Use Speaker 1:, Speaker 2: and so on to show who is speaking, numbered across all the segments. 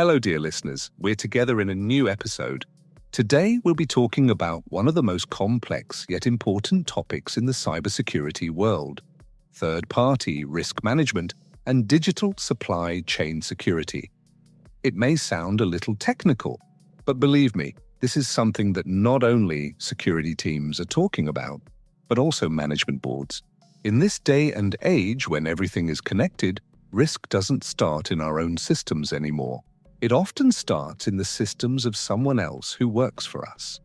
Speaker 1: Hello, dear listeners. We're together in a new episode. Today, we'll be talking about one of the most complex yet important topics in the cybersecurity world: third-party risk management and digital supply chain security. It may sound a little technical, but believe me, this is something that not only security teams are talking about, but also management boards. In this day and age when everything is connected, risk doesn't start in our own systems anymore. It often starts in the systems of someone else who works for us.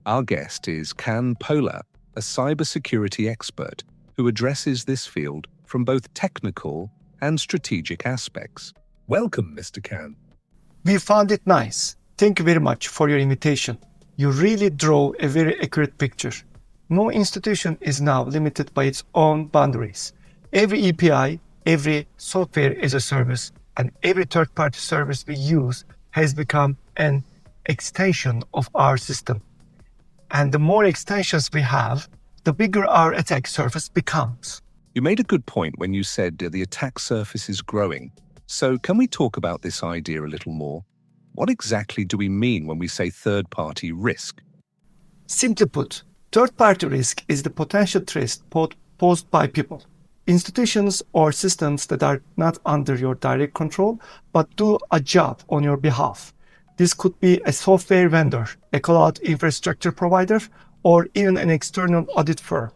Speaker 1: Our guest is Can Polat, a cybersecurity expert who addresses this field from both technical and strategic aspects. Welcome, Mr. Can.
Speaker 2: We found it nice. Thank you very much for your invitation. You really draw a very accurate picture. No institution is now limited by its own boundaries. Every API, every software as a service, and every third-party service we use has become an extension of our system. And the more extensions we have, the bigger our attack surface becomes.
Speaker 1: You made a good point when you said the attack surface is growing. So can we talk about this idea a little more? What exactly do we mean when we say third-party risk?
Speaker 2: Simply put, third-party risk is the potential threat posed by people, institutions, or systems that are not under your direct control, but do a job on your behalf. This could be a software vendor, a cloud infrastructure provider, or even an external audit firm.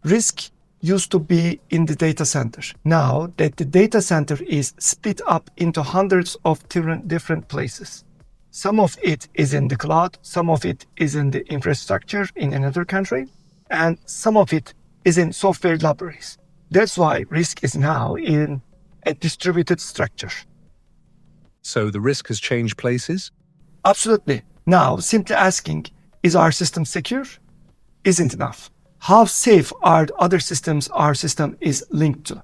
Speaker 2: Risk used to be in the data center. Now that the data center is split up into hundreds of different places. Some of it is in the cloud, some of it is in the infrastructure in another country, and some of it is in software libraries. That's why risk is now in a distributed structure.
Speaker 1: So the risk has changed places?
Speaker 2: Absolutely. Now, simply asking, is our system secure? Isn't enough. How safe are the other systems our system is linked to?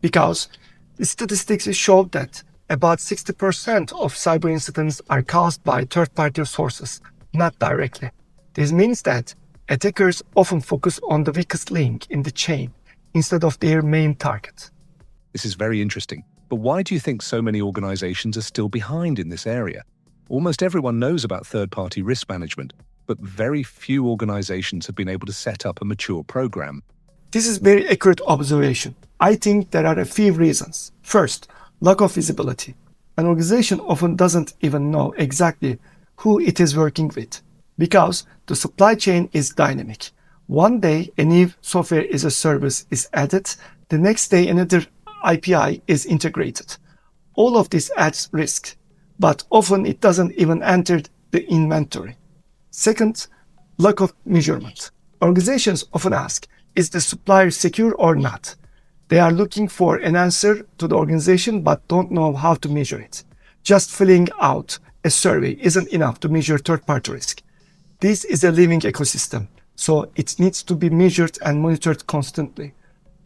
Speaker 2: Because the statistics show that about 60% of cyber incidents are caused by third-party sources, not directly. This means that attackers often focus on the weakest link in the chain instead of their main target.
Speaker 1: This is very interesting. But why do you think so many organizations are still behind in this area? Almost everyone knows about third-party risk management, but very few organizations have been able to set up a mature program.
Speaker 2: This is very accurate observation. I think there are a few reasons. First, lack of visibility. An organization often doesn't even know exactly who it is working with, because the supply chain is dynamic. One day, a new software as a service is added. The next day, another API is integrated. All of this adds risk, but often it doesn't even enter the inventory. Second, lack of measurement. Organizations often ask, is the supplier secure or not? They are looking for an answer to the organization but don't know how to measure it. Just filling out a survey isn't enough to measure third-party risk. This is a living ecosystem, so it needs to be measured and monitored constantly.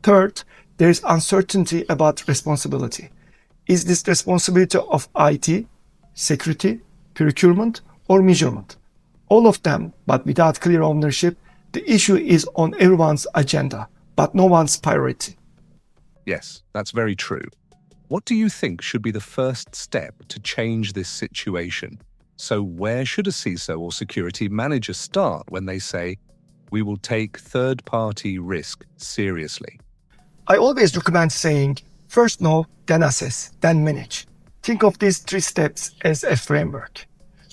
Speaker 2: Third, there is uncertainty about responsibility. Is this responsibility of IT, security, procurement, or measurement? All of them, but without clear ownership. The issue is on everyone's agenda, but no one's priority.
Speaker 1: Yes, that's very true. What do you think should be the first step to change this situation? So where should a CISO or security manager start when they say, we will take third-party risk seriously?
Speaker 2: I always recommend saying, first know, then assess, then manage. Think of these 3 steps as a framework.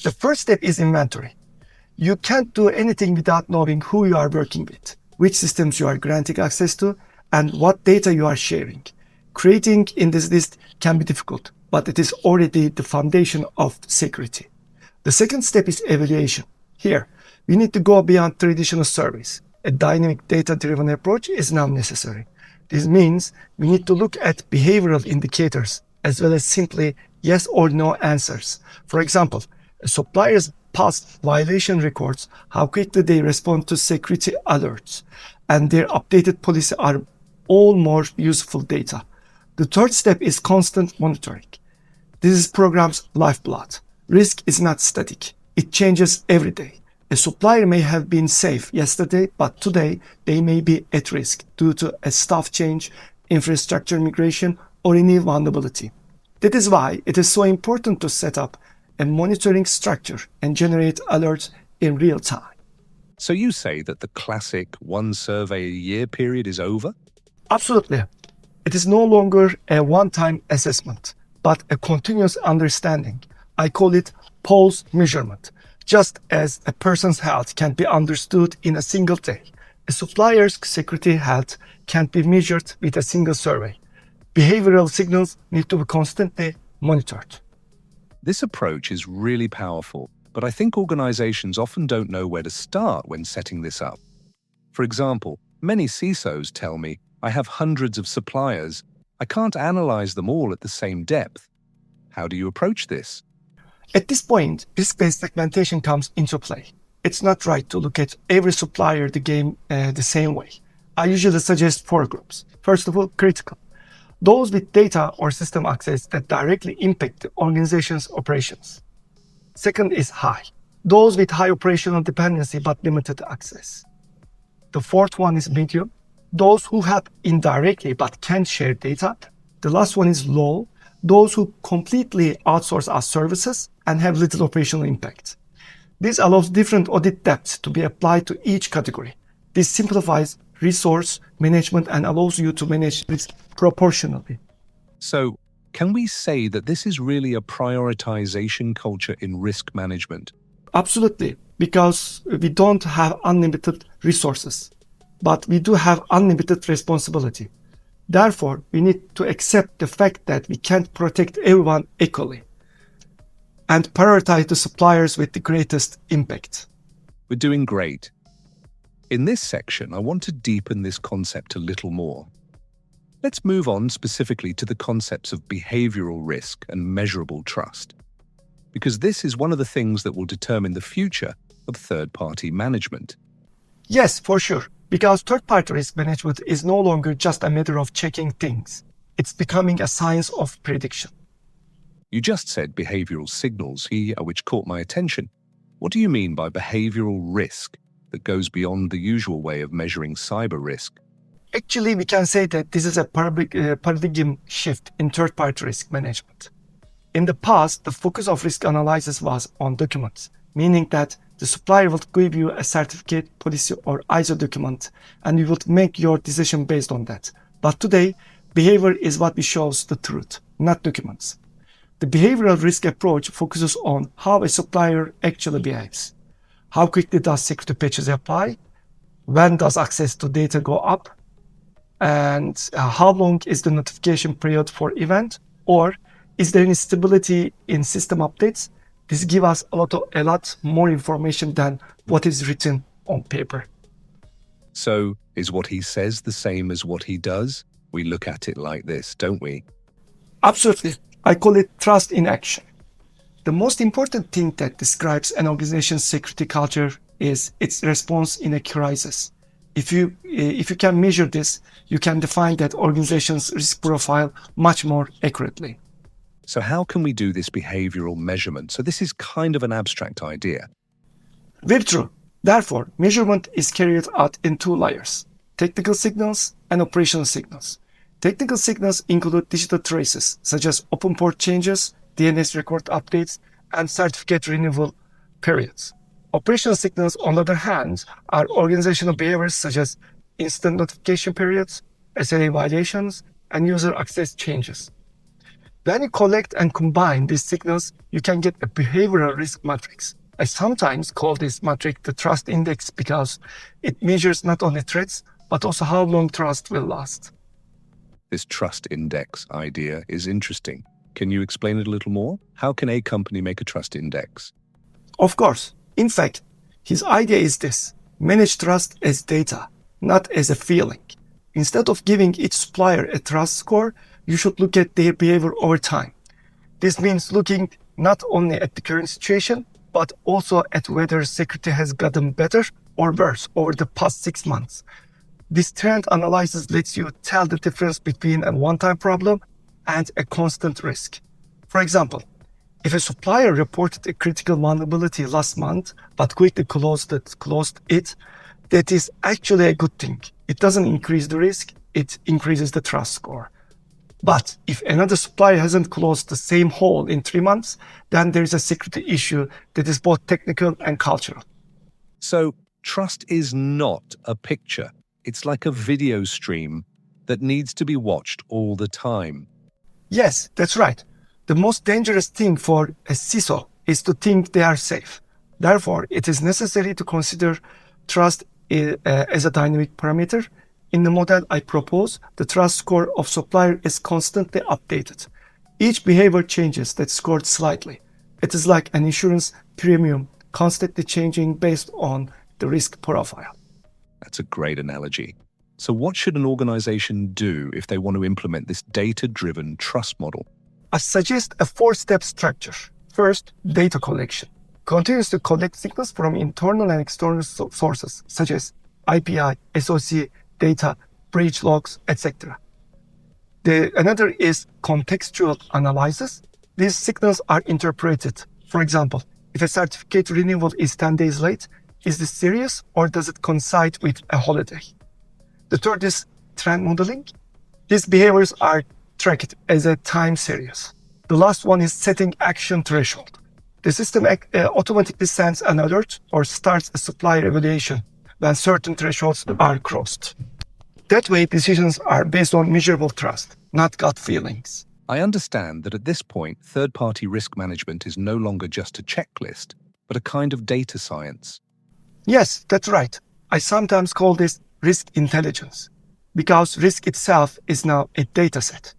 Speaker 2: The first step is inventory. You can't do anything without knowing who you are working with, which systems you are granting access to, and what data you are sharing. Creating in this list can be difficult, but it is already the foundation of security. The second step is evaluation. Here, we need to go beyond traditional surveys. A dynamic data-driven approach is now necessary. This means we need to look at behavioral indicators as well as simply yes or no answers. For example, a supplier's past violation records, how quickly they respond to security alerts, and their updated policy are all more useful data. The third step is constant monitoring. This is program's lifeblood. Risk is not static. It changes every day. A supplier may have been safe yesterday, but today they may be at risk due to a staff change, infrastructure migration, or any vulnerability. That is why it is so important to set up a monitoring structure and generate alerts in real time.
Speaker 1: So you say that the classic one survey a year period is over?
Speaker 2: Absolutely. It is no longer a one-time assessment, but a continuous understanding. I call it pulse measurement. Just as a person's health can be understood in a single day, a supplier's security health can't be measured with a single survey. Behavioral signals need to be constantly monitored.
Speaker 1: This approach is really powerful, but I think organizations often don't know where to start when setting this up. For example, many CISOs tell me, I have hundreds of suppliers. I can't analyze them all at the same depth. How do you approach this?
Speaker 2: At this point, risk-based segmentation comes into play. It's not right to look at every supplier the same way. I usually suggest 4 groups. First of all, critical. Those with data or system access that directly impact the organization's operations. Second is high. Those with high operational dependency but limited access. The fourth one is medium. Those who help indirectly but can't share data. The last one is low. Those who completely outsource our services and have little operational impact. This allows different audit depths to be applied to each category. This simplifies resource management and allows you to manage risk proportionally.
Speaker 1: So, can we say that this is really a prioritization culture in risk management?
Speaker 2: Absolutely, because we don't have unlimited resources, but we do have unlimited responsibility. Therefore, we need to accept the fact that we can't protect everyone equally and prioritize the suppliers with the greatest impact.
Speaker 1: We're doing great. In this section, I want to deepen this concept a little more. Let's move on specifically to the concepts of behavioral risk and measurable trust, because this is one of the things that will determine the future of third-party management.
Speaker 2: Yes, for sure, because third-party risk management is no longer just a matter of checking things. It's becoming a science of prediction.
Speaker 1: You just said behavioral signals here, which caught my attention. What do you mean by behavioral risk that goes beyond the usual way of measuring cyber risk?
Speaker 2: Actually, we can say that this is a paradigm shift in third-party risk management. In the past, the focus of risk analysis was on documents, meaning that the supplier would give you a certificate, policy, or ISO document, and you would make your decision based on that. But today, behavior is what shows the truth, not documents. The behavioral risk approach focuses on how a supplier actually behaves. How quickly does security patches apply? When does access to data go up? And how long is the notification period for event? Or is there any stability in system updates? This gives us a lot more information than what is written on paper.
Speaker 1: So, is what he says the same as what he does? We look at it like this, don't we?
Speaker 2: Absolutely. I call it trust in action. The most important thing that describes an organization's security culture is its response in a crisis. If you can measure this, you can define that organization's risk profile much more accurately.
Speaker 1: So how can we do this behavioral measurement? So this is kind of an abstract idea.
Speaker 2: Very true. Therefore, measurement is carried out in 2 layers: technical signals and operational signals. Technical signals include digital traces, such as open port changes, DNS record updates, and certificate renewal periods. Operational signals, on the other hand, are organizational behaviors such as instant notification periods, SLA violations, and user access changes. When you collect and combine these signals, you can get a behavioral risk matrix. I sometimes call this matrix the trust index because it measures not only threats, but also how long trust will last.
Speaker 1: This trust index idea is interesting. Can you explain it a little more? How can a company make a trust index?
Speaker 2: Of course. In fact, his idea is this: manage trust as data, not as a feeling. Instead of giving each supplier a trust score, you should look at their behavior over time. This means looking not only at the current situation, but also at whether security has gotten better or worse over the past 6 months. This trend analysis lets you tell the difference between a one-time problem and a constant risk. For example, if a supplier reported a critical vulnerability last month but quickly closed it, that is actually a good thing. It doesn't increase the risk, it increases the trust score. But if another supplier hasn't closed the same hole in 3 months, then there is a security issue that is both technical and cultural.
Speaker 1: So, trust is not a picture. It's like a video stream that needs to be watched all the time.
Speaker 2: Yes, that's right. The most dangerous thing for a CISO is to think they are safe. Therefore, it is necessary to consider trust as a dynamic parameter. In the model I propose, the trust score of supplier is constantly updated. Each behavior changes that's scored slightly. It is like an insurance premium constantly changing based on the risk profile.
Speaker 1: That's a great analogy. So what should an organization do if they want to implement this data-driven trust model?
Speaker 2: I suggest a 4-step structure. First, data collection. Continues to collect signals from internal and external sources, such as IPI, SOC, data, breach logs, etc. Another is contextual analysis. These signals are interpreted. For example, if a certificate renewal is 10 days late, is this serious or does it coincide with a holiday? The third is trend modeling. These behaviors are tracked as a time series. The last one is setting action threshold. The system automatically sends an alert or starts a supplier evaluation when certain thresholds are crossed. That way, decisions are based on measurable trust, not gut feelings.
Speaker 1: I understand that at this point, third-party risk management is no longer just a checklist, but a kind of data science.
Speaker 2: Yes, that's right. I sometimes call this risk intelligence, because risk itself is now a data set.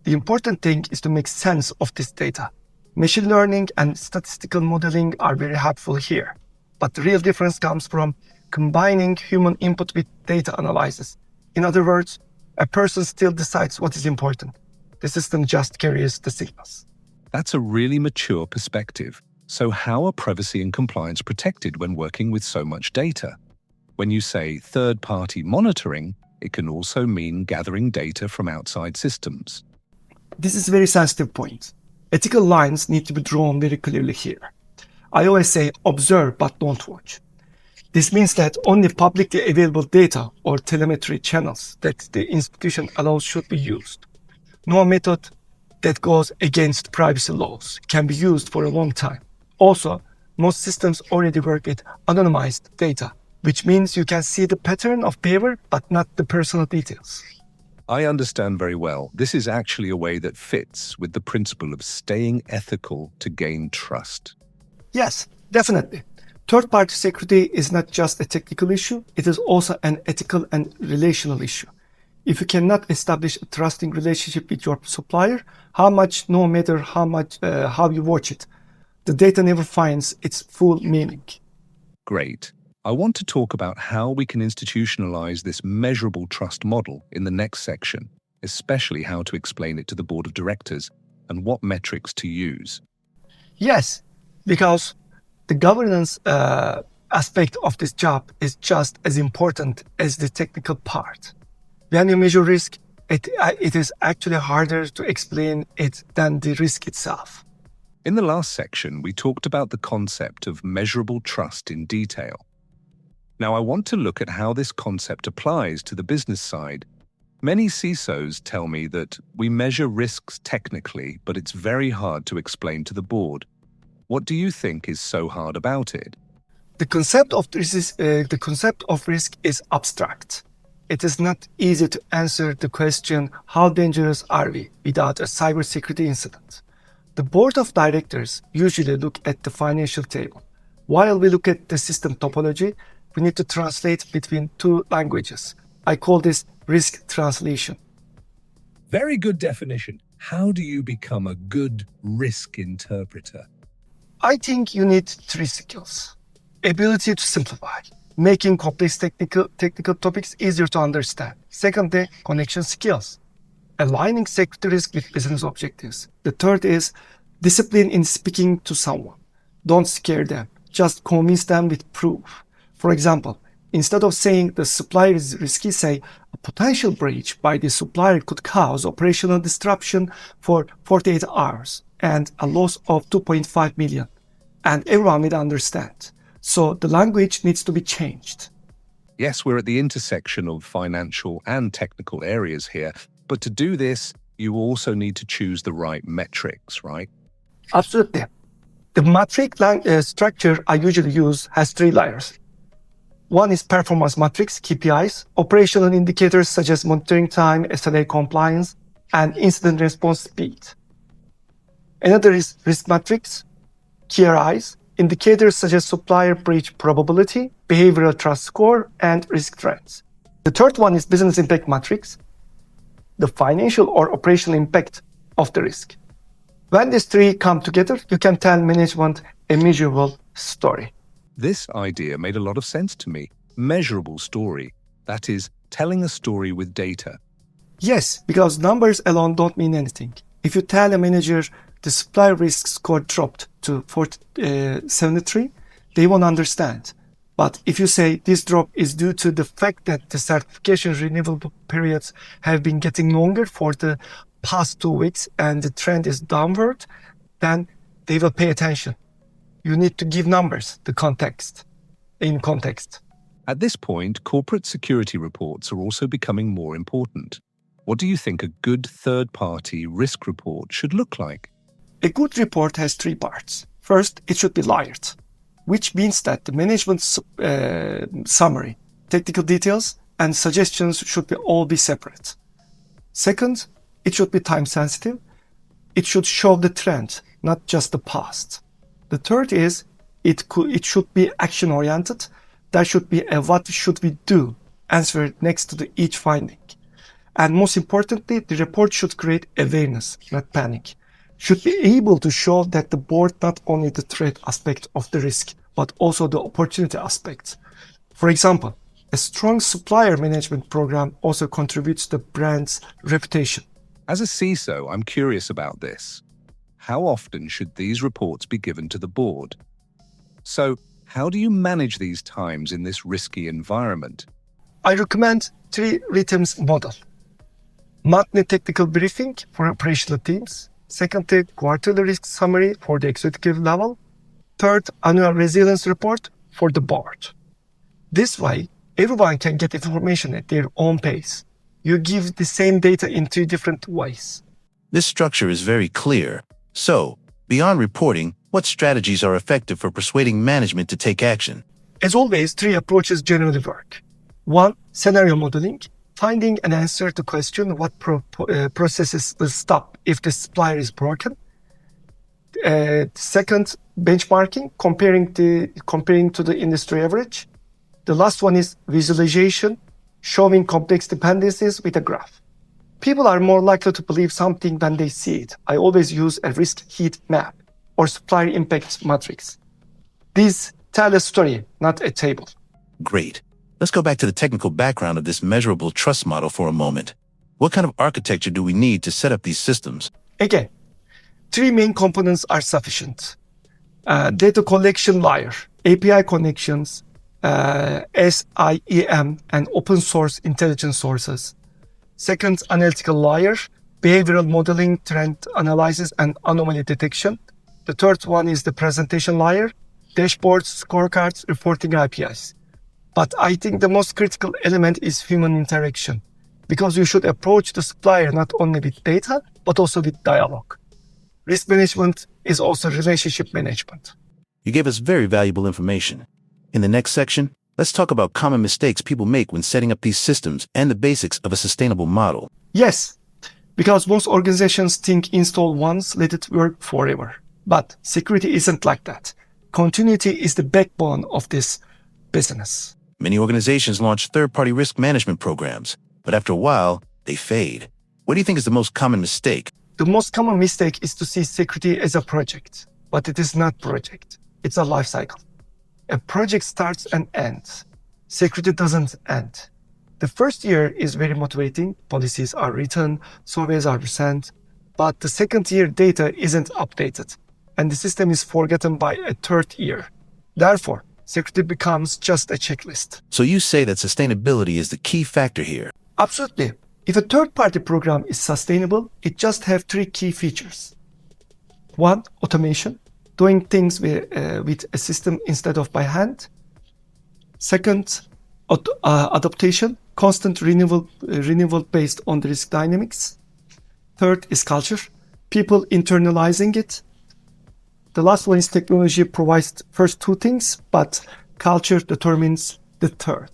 Speaker 2: The important thing is to make sense of this data. Machine learning and statistical modeling are very helpful here, but the real difference comes from combining human input with data analysis. In other words, a person still decides what is important. The system just carries the signals.
Speaker 1: That's a really mature perspective. So how are privacy and compliance protected when working with so much data? When you say third-party monitoring, it can also mean gathering data from outside systems.
Speaker 2: This is a very sensitive point. Ethical lines need to be drawn very clearly here. I always say observe but don't watch. This means that only publicly available data or telemetry channels that the institution allows should be used. No method that goes against privacy laws can be used for a long time. Also, most systems already work with anonymized data, which means you can see the pattern of behavior but not the personal details.
Speaker 1: I understand very well. This is actually a way that fits with the principle of staying ethical to gain trust.
Speaker 2: Yes, definitely. Third-party security is not just a technical issue, it is also an ethical and relational issue. If you cannot establish a trusting relationship with your supplier, no matter how you watch it, the data never finds its full meaning.
Speaker 1: Great. I want to talk about how we can institutionalize this measurable trust model in the next section, especially how to explain it to the board of directors and what metrics to use.
Speaker 2: Yes, because the governance aspect of this job is just as important as the technical part. When you measure risk, it is actually harder to explain it than the risk itself.
Speaker 1: In the last section, we talked about the concept of measurable trust in detail. Now, I want to look at how this concept applies to the business side. Many CISOs tell me that we measure risks technically, but it's very hard to explain to the board. What do you think is so hard about it?
Speaker 2: The concept of risk is abstract. It is not easy to answer the question, how dangerous are we, without a cybersecurity incident. The board of directors usually look at the financial table. While we look at the system topology, we need to translate between two languages. I call this risk translation.
Speaker 1: Very good definition. How do you become a good risk interpreter?
Speaker 2: I think you need 3 skills. Ability to simplify, making complex technical topics easier to understand. Secondly, connection skills, aligning security risk with business objectives. The third is discipline in speaking to someone. Don't scare them, just convince them with proof. For example, instead of saying the supplier is risky, say a potential breach by the supplier could cause operational disruption for 48 hours and a loss of 2.5 million. And everyone will understand. So the language needs to be changed.
Speaker 1: Yes, we're at the intersection of financial and technical areas here, but to do this, you also need to choose the right metrics, right?
Speaker 2: Absolutely. The metric structure I usually use has three layers. One is performance metrics, KPIs, operational indicators such as monitoring time, SLA compliance, and incident response speed. Another is risk metrics, KRIs, indicators such as supplier breach probability, behavioral trust score, and risk trends. The third one is business impact metrics, the financial or operational impact of the risk. When these three come together, you can tell management a measurable story.
Speaker 1: This idea made a lot of sense to me. Measurable story. That is, telling a story with data.
Speaker 2: Yes, because numbers alone don't mean anything. If you tell a manager the supplier risk score dropped to 73, they won't understand. But if you say this drop is due to the fact that the certification renewal periods have been getting longer for the past 2 weeks and the trend is downward, then they will pay attention. You need to give numbers, the context, in context.
Speaker 1: At this point, corporate security reports are also becoming more important. What do you think a good third-party risk report should look like?
Speaker 2: A good report has three parts. First, it should be layered, which means that the management summary, technical details, and suggestions should all be separate. Second, it should be time sensitive. It should show the trend, not just the past. The third is it should be action oriented. There should be a what should we do answer next to each finding. And most importantly, the report should create awareness, not panic. Should be able to show that the board not only the threat aspect of the risk, but also the opportunity aspect. For example, a strong supplier management program also contributes to the brand's reputation.
Speaker 1: As a CISO, I'm curious about this. How often should these reports be given to the board? So, how do you manage these times in this risky environment?
Speaker 2: I recommend 3 rhythms model. Monthly technical briefing for operational teams. Secondly, quarterly risk summary for the executive level. Third, annual resilience report for the board. This way, everyone can get information at their own pace. You give the same data in 3 different ways.
Speaker 3: This structure is very clear. So, beyond reporting, what strategies are effective for persuading management to take action?
Speaker 2: As always, 3 approaches generally work. 1, scenario modeling, finding an answer to question what processes will stop if the supplier is broken. Second, benchmarking, comparing to the industry average. The last one is visualization, showing complex dependencies with a graph. People are more likely to believe something when they see it. I always use a risk heat map or supplier impact matrix. These tell a story, not a table.
Speaker 3: Great. Let's go back to the technical background of this measurable trust model for a moment. What kind of architecture do we need to set up these systems?
Speaker 2: Again, 3 main components are sufficient. Data collection layer, API connections, SIEM, and open source intelligence sources. Second, analytical layer, behavioral modeling, trend analysis, and anomaly detection. The third one is the presentation layer, dashboards, scorecards, reporting APIs. But I think the most critical element is human interaction, because you should approach the supplier not only with data, but also with dialogue. Risk management is also relationship management.
Speaker 3: You gave us very valuable information. In the next section, let's talk about common mistakes people make when setting up these systems and the basics of a sustainable model.
Speaker 2: Yes, because most organizations think install once, let it work forever. But security isn't like that. Continuity is the backbone of this business.
Speaker 3: Many organizations launch third-party risk management programs, but after a while, they fade. What do you think is the most common mistake?
Speaker 2: The most common mistake is to see security as a project, but it is not project. It's a life cycle. A project starts and ends. Security doesn't end. The first year is very motivating. Policies are written, surveys are sent, but the second year data isn't updated, and the system is forgotten by a third year. Therefore, security becomes just a checklist.
Speaker 3: So you say that sustainability is the key factor here.
Speaker 2: Absolutely. If a third-party program is sustainable, it just has 3 key features. 1, automation, doing things with a system instead of by hand. Second, adaptation, constant renewal based on the risk dynamics. Third is culture, people internalizing it. The last one is technology provides the first two things, but culture determines the third.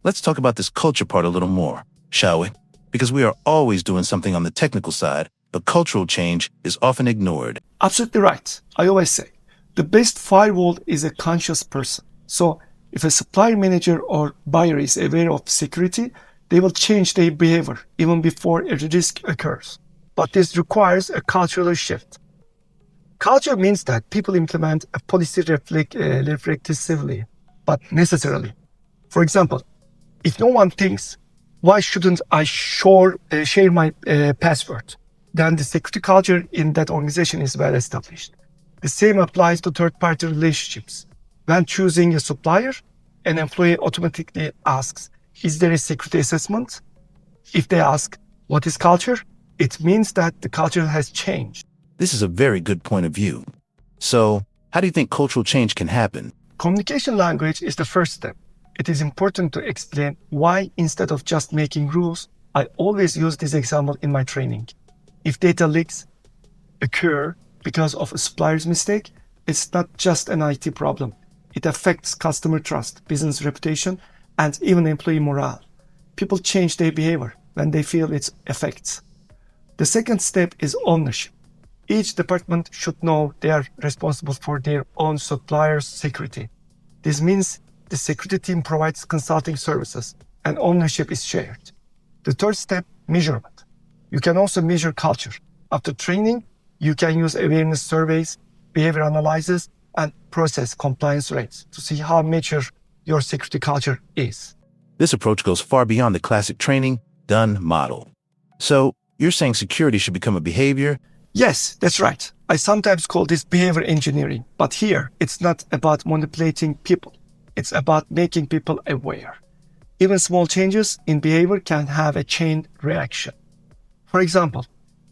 Speaker 3: Let's talk about this culture part a little more, shall we? Because we are always doing something on the technical side, but cultural change is often ignored.
Speaker 2: Absolutely right. I always say, the best firewall is a conscious person. So if a supplier manager or buyer is aware of security, they will change their behavior even before a risk occurs. But this requires a cultural shift. Culture means that people implement a policy reflexively, but necessarily. For example, if no one thinks, why shouldn't I share my password? Then the security culture in that organization is well established. The same applies to third-party relationships. When choosing a supplier, an employee automatically asks, is there a security assessment? If they ask, what is culture? It means that the culture has changed.
Speaker 3: This is a very good point of view. So, how do you think cultural change can happen?
Speaker 2: Communication language is the first step. It is important to explain why, instead of just making rules, I always use this example in my training. If data leaks occur because of a supplier's mistake, it's not just an IT problem. It affects customer trust, business reputation, and even employee morale. People change their behavior when they feel its effects. The second step is ownership. Each department should know they are responsible for their own supplier's security. This means the security team provides consulting services and ownership is shared. The third step, measurement. You can also measure culture. After training, you can use awareness surveys, behavior analysis, and process compliance rates to see how mature your security culture is.
Speaker 3: This approach goes far beyond the classic training, done model. So, you're saying security should become a behavior?
Speaker 2: Yes, that's right. I sometimes call this behavior engineering, but here it's not about manipulating people. It's about making people aware. Even small changes in behavior can have a chain reaction. For example,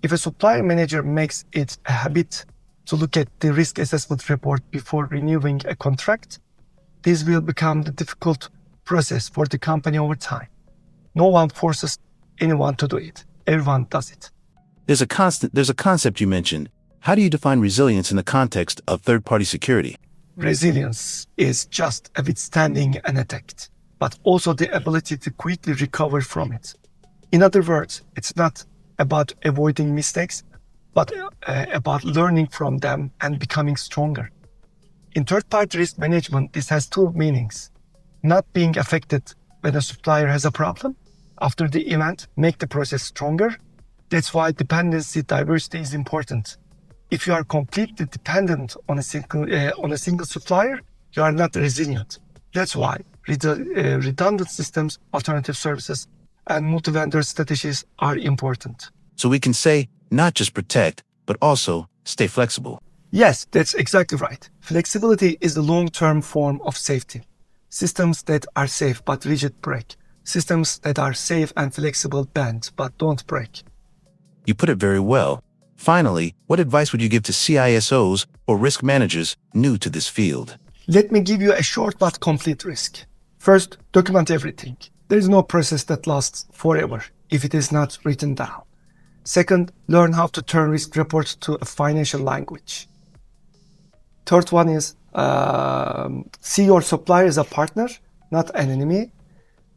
Speaker 2: if a supplier manager makes it a habit to look at the risk assessment report before renewing a contract, this will become the difficult process for the company over time. No one forces anyone to do it. Everyone does it.
Speaker 3: There's a concept you mentioned. How do you define resilience in the context of third-party security?
Speaker 2: Resilience is just a withstanding an attack, but also the ability to quickly recover from it. In other words, it's not about avoiding mistakes, but about learning from them and becoming stronger. In third-party risk management, this has two meanings. Not being affected when a supplier has a problem. After the event, make the process stronger. That's why dependency diversity is important. If you are completely dependent on a single supplier, you are not resilient. That's why redundant systems, alternative services, and multi-vendor strategies are important.
Speaker 3: So we can say, not just protect, but also stay flexible.
Speaker 2: Yes, that's exactly right. Flexibility is the long-term form of safety. Systems that are safe but rigid break. Systems that are safe and flexible bend but don't break.
Speaker 3: You put it very well. Finally, what advice would you give to CISOs or risk managers new to this field?
Speaker 2: Let me give you a short but complete risk. First, document everything. There is no process that lasts forever if it is not written down. Second, learn how to turn risk reports to a financial language. Third one is see your supplier as a partner, not an enemy.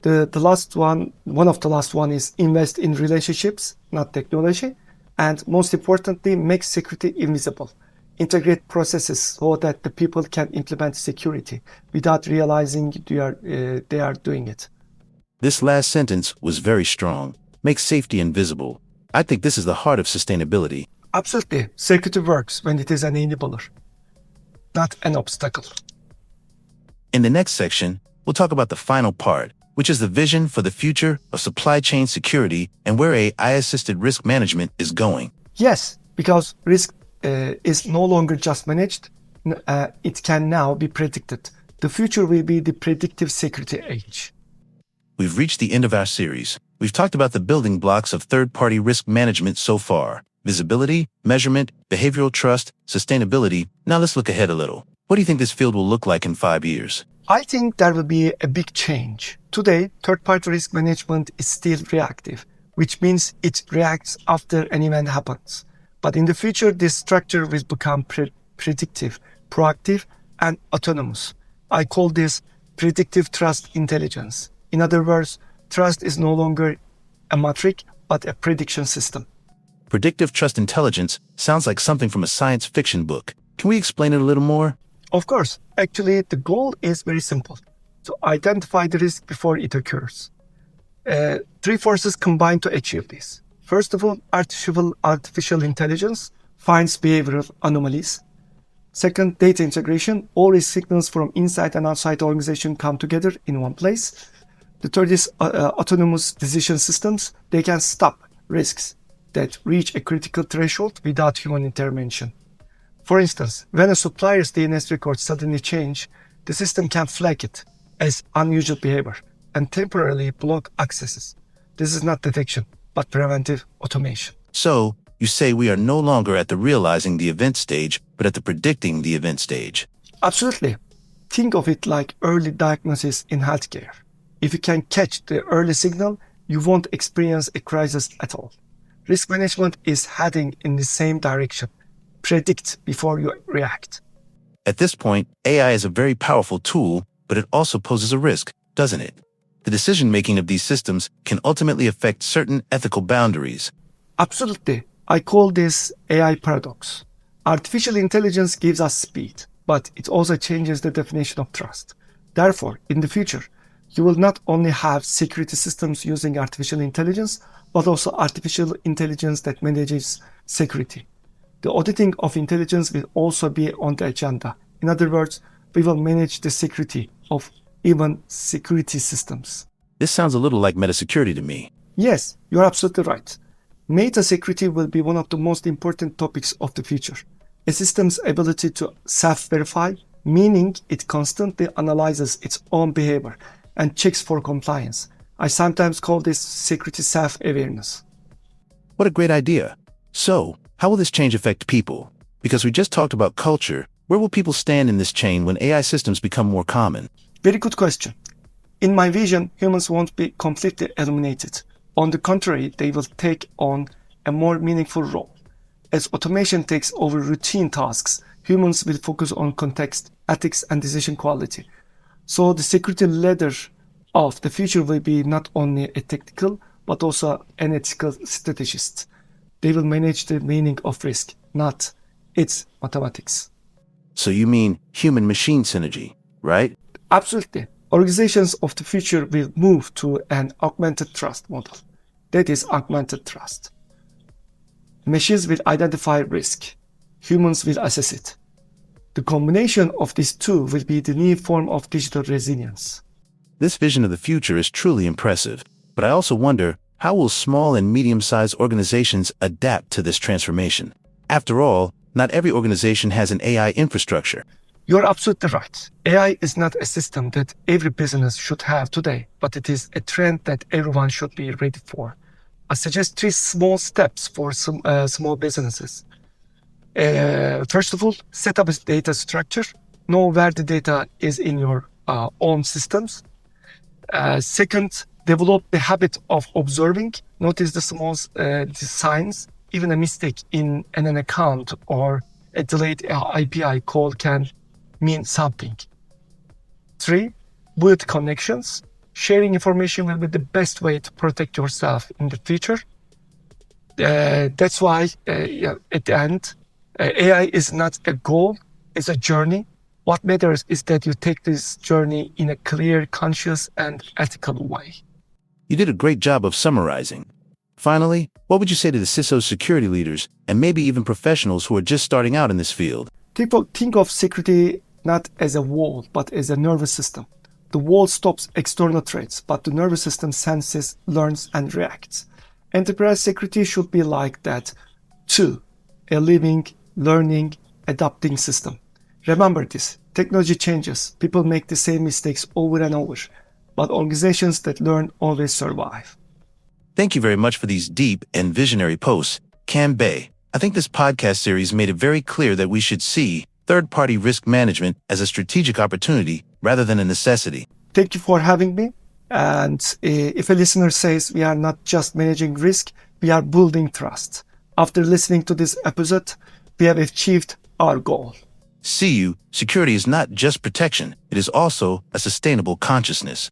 Speaker 2: The last one of the last one is invest in relationships, not technology. And most importantly, make security invisible. Integrate processes so that the people can implement security without realizing they are doing it.
Speaker 3: This last sentence was very strong. Make safety invisible. I think this is the heart of sustainability.
Speaker 2: Absolutely. Security works when it is an enabler, not an obstacle.
Speaker 3: In the next section, we'll talk about the final part, which is the vision for the future of supply chain security and where AI-assisted risk management is going.
Speaker 2: Yes, because risk is no longer just managed, it can now be predicted. The future will be the predictive security age.
Speaker 3: We've reached the end of our series. We've talked about the building blocks of third-party risk management so far: visibility, measurement, behavioral trust, sustainability. Now let's look ahead a little. What do you think this field will look like in 5 years?
Speaker 2: I think there will be a big change. Today, third-party risk management is still reactive. which means it reacts after an event happens. But in the future, this structure will become predictive, proactive, and autonomous. I call this predictive trust intelligence. In other words, trust is no longer a metric, but a prediction system.
Speaker 3: Predictive trust intelligence sounds like something from a science fiction book. Can we explain it a little more?
Speaker 2: Of course, actually, the goal is very simple: to identify the risk before it occurs. Three forces combine to achieve this. First of all, artificial intelligence finds behavioral anomalies. Second, data integration. All risk signals from inside and outside the organization come together in one place. The third is autonomous decision systems. They can stop risks that reach a critical threshold without human intervention. For instance, when a supplier's DNS records suddenly change, the system can flag it as unusual behavior and temporarily block accesses. This is not detection, but preventive automation.
Speaker 3: So, you say we are no longer at the realizing the event stage, but at the predicting the event stage.
Speaker 2: Absolutely. Think of it like early diagnosis in healthcare. If you can catch the early signal, you won't experience a crisis at all. Risk management is heading in the same direction. Predict before you react.
Speaker 3: At this point, AI is a very powerful tool, but it also poses a risk, doesn't it? The decision-making of these systems can ultimately affect certain ethical boundaries.
Speaker 2: Absolutely. I call this AI paradox. Artificial intelligence gives us speed, but it also changes the definition of trust. Therefore, in the future, you will not only have security systems using artificial intelligence, but also artificial intelligence that manages security. The auditing of intelligence will also be on the agenda. In other words, we will manage the security of even security systems.
Speaker 3: This sounds a little like metasecurity to me.
Speaker 2: Yes, you're absolutely right. Meta security will be one of the most important topics of the future. A system's ability to self-verify, meaning it constantly analyzes its own behavior and checks for compliance. I sometimes call this security self-awareness.
Speaker 3: What a great idea. So, how will this change affect people? Because we just talked about culture, where will people stand in this chain when AI systems become more common?
Speaker 2: Very good question. In my vision, humans won't be completely eliminated. On the contrary, they will take on a more meaningful role. As automation takes over routine tasks, humans will focus on context, ethics, and decision quality. So the security ladder of the future will be not only a technical, but also an ethical strategist. They will manage the meaning of risk, not its mathematics.
Speaker 3: So you mean human-machine synergy, right?
Speaker 2: Absolutely. Organizations of the future will move to an augmented trust model. That is augmented trust. Machines will identify risk. Humans will assess it. The combination of these two will be the new form of digital resilience.
Speaker 3: This vision of the future is truly impressive, but I also wonder, how will small and medium-sized organizations adapt to this transformation? After all, not every organization has an AI infrastructure.
Speaker 2: You're absolutely right. AI is not a system that every business should have today, but it is a trend that everyone should be ready for. I suggest 3 small steps for some small businesses. First of all, set up a data structure. Know where the data is in your own systems. Second, develop the habit of observing. Notice the small signs. Even a mistake in an account or a delayed API call can mean something. 3, build connections. Sharing information will be the best way to protect yourself in the future. That's why, at the end, AI is not a goal, it's a journey. What matters is that you take this journey in a clear, conscious, and ethical way.
Speaker 3: You did a great job of summarizing. Finally, what would you say to the CISO security leaders and maybe even professionals who are just starting out in this field?
Speaker 2: Think of security not as a wall, but as a nervous system. The wall stops external threats, but the nervous system senses, learns, and reacts. Enterprise security should be like that too, a living, learning, adapting system. Remember this, technology changes, people make the same mistakes over and over, but organizations that learn always survive.
Speaker 3: Thank you very much for these deep and visionary posts, Can Polat. I think this podcast series made it very clear that we should see third-party risk management as a strategic opportunity rather than a necessity.
Speaker 2: Thank you for having me. And if a listener says we are not just managing risk, we are building trust. After listening to this episode, we have achieved our goal.
Speaker 3: See you, security is not just protection, it is also a sustainable consciousness.